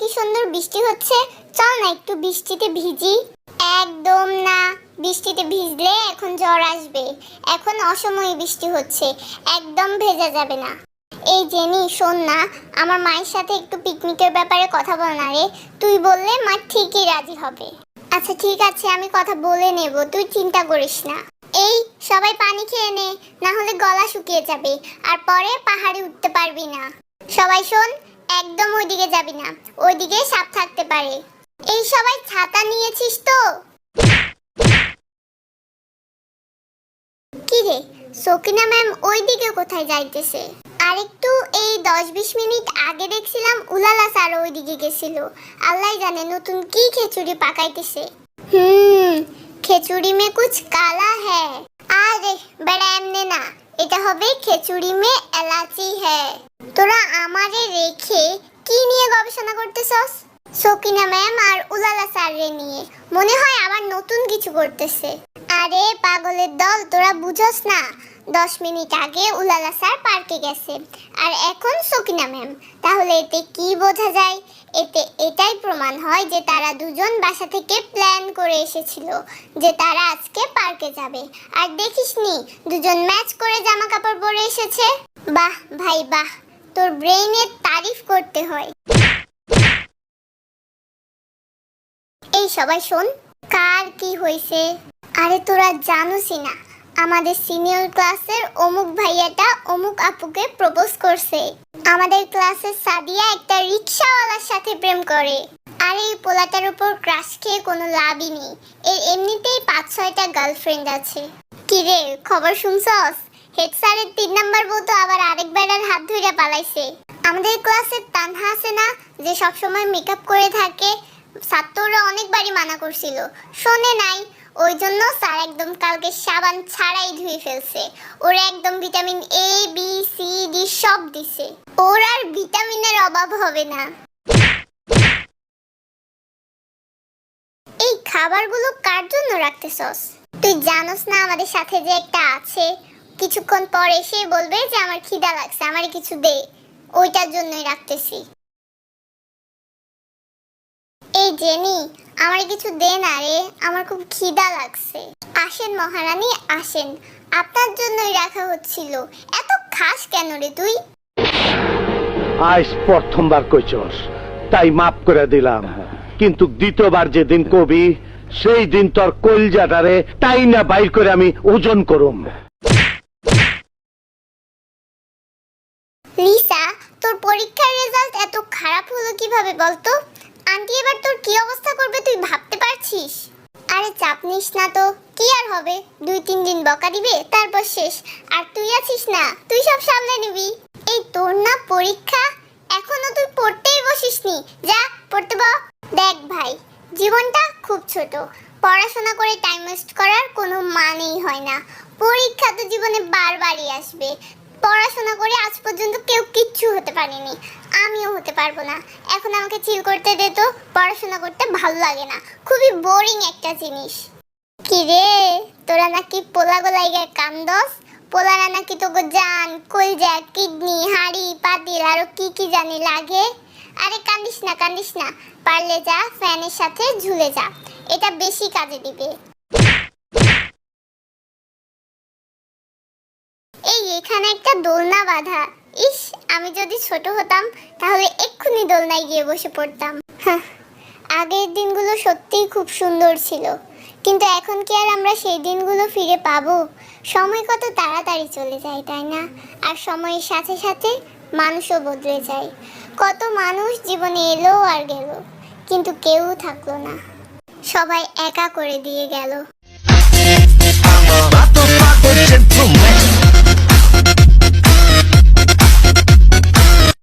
কি সুন্দর বৃষ্টি হচ্ছে, চল না একটু বৃষ্টিতে ভিজি। একদম না, বৃষ্টিতে ভিজলে এখন জ্বর আসবে। এখন অসময়ে বৃষ্টি হচ্ছে, একদম ভেজা যাবে না। এই জেনি শোন না, আমার মায়ের সাথে একটু পিকনিকের ব্যাপারে কথা বল না রে। তুই বললে মা ঠিকই রাজি হবে। আচ্ছা ঠিক আছে, আমি কথা বলে নেব, তুই চিন্তা করিস না। এই সবাই পানি খেয়ে নে, না হলে গলা শুকিয়ে যাবে আর পরে পাহাড়ে উঠতে পারবি না। সবাই শোন, একদম ওইদিকে যাবি না, ওইদিকে সাপ থাকতে পারে। এই সবাই ছাতা নিয়েছিস তো? কি রে সকিনা ম্যাম ওইদিকে কোথায় যাইতেছে? আরেকটু এই 10-20 মিনিট আগে দেখছিলাম উলালা স্যার ওইদিকে গেছিল। আল্লাহ জানে নতুন কি খিচুড়ি পাকাইতেছে। খিচুড়ি মে কুছ কালা হ্যায়। আরে বড় এমনে না, এটা হবে খিচুড়ি মে এলাচি হ্যায়। তোরা আমারে রেখে কি নিয়ে গবেষণা করতেছস? সকিনা ম্যাম আর উলালা স্যাররে নিয়ে। মনে হয় আবার নতুন কিছু করতেছে। আরে পাগলের দল, তোরা বুঝছস না? 10 মিনিট আগে উলালা স্যার পার্কে গেছে আর এখন সকিনা ম্যাম। তাহলে এতে কি বোঝা যায়? এতে এটাই প্রমাণ হয় যে তারা দুজন বাসা থেকে প্ল্যান করে এসেছিল যে তারা আজকে পার্কে যাবে। আর দেখিসনি দুজন ম্যাচ করে জামা কাপড় পরে এসেছে। বাহ ভাই বাহ, তোর ব্রেইনের তারিফ করতে হয়। এই সবাই শোন, কার কি হয়েছে? আরে তোরা জানোসই না, আমাদের সিনিয়র ক্লাসের অমুক ভাইয়াটা অমুক আপুকে প্রপোজ করছে। আমাদের ক্লাসের সাদিয়া একটা রিকশাওয়ালার সাথে প্রেম করে। আর এই পোলাটার উপর ক্রাশ খেয়ে কোনো লাভই নেই, এর এমনিতেই 5-6টা গার্লফ্রেন্ড আছে। কি রে খবর শুনছস? হেড স্যারের 3 নাম্বার বউ তো আবার আরেক বেড়ার হাত ধরে পালাইছে। আমাদের ক্লাসের তানহা আছে না, যে সবসময় মেকআপ করে থাকে, ছাত্ররা অনেকবারই মানা করছিল, শোনে নাই। ওই জন্য স্যার একদম কালকে সাবান ছাড়াই ধুয়ে ফেলছে। ওর একদম vitamin A B C D সব দিছে, ওর আর ভিটামিনের অভাব হবে না। এই খাবারগুলো কার জন্য রাখতেছস? তুই জানোস না আমাদের সাথে যে একটা আছে, কিছুক্ষণ পর এসে বলবে যে আমার খিদা লাগছে, আমারে কিছু দে। ওইটার জন্যই রাখতেছি। এই জেনি, আমার কিছু দে না রে, আমার খুব খিদা লাগছে। আসেন মহারানী আসেন, আপনার জন্যই রাখা হচ্ছিল। এত খাস কেন রে তুই? আজ প্রথমবার কইছস তাই মাফ করে দিলাম, কিন্তু দ্বিতীয়বার যেদিন কবি সেই দিন তোর কলজাটারে তাই না বাইর করে আমি ওজন করুম। লিসা, তোর পরীক্ষার রেজাল্ট এত খারাপ হলো কিভাবে বলতো? আন্টি এবার তোর কি অবস্থা করবে তুই ভাবতে পারছিস? আরে চাপ নিস না তো, কি আর হবে, 2-3 দিন বকা দিবে তারপর শেষ। আর তুই আছিস না, তুই সব সামলে নিবি। এই তোর না পরীক্ষা, এখনো তুই পড়তেই বসিসনি, যা পড়তে বস। দেখ ভাই, জীবনটা খুব ছোট, পড়াশোনা করে টাইম ওয়েস্ট করার কোনো মানেই হয় না। পরীক্ষা তো জীবনে বারবারই আসবে। পড়াশোনা করে আজ পর্যন্ত কেউ কিচ্ছু হতে পারেনি, আমিও হতে পারবো না। এখন আমাকে চিল করতে দে তো, পড়াশোনা করতে ভালো লাগে না, খুবই বোরিং একটা জিনিস। কি রে তোরা নাকি পোলা গোলাইগা কান্দস? পোলারা নাকি তোকে জান, কলজা, কিডনি, হাড়ি, পাতিল আরো কি কি জানি লাগে। আরে কান্দিস না কান্দিস না, পারলে যা ফ্যানের সাথে ঝুলে যা, এটা বেশি কাজে দিবে। এই এখানে একটা দোলনা বাঁধা, ইস আমি যদি ছোট হতাম তাহলে এক্ষুনি দোলনায় গিয়ে বসে পড়তাম। আগের দিনগুলো সত্যিই খুব সুন্দর ছিল, কিন্তু এখন কি আর আমরা সেই দিনগুলো ফিরে পাবো? সময় কত তাড়াতাড়ি চলে যায় তাই না? আর সময়ের সাথে সাথে মানুষও বদলে যায়। কত মানুষ জীবনে এলো আর গেল, কিন্তু কেউ থাকলো না, সবাই একা করে দিয়ে গেল।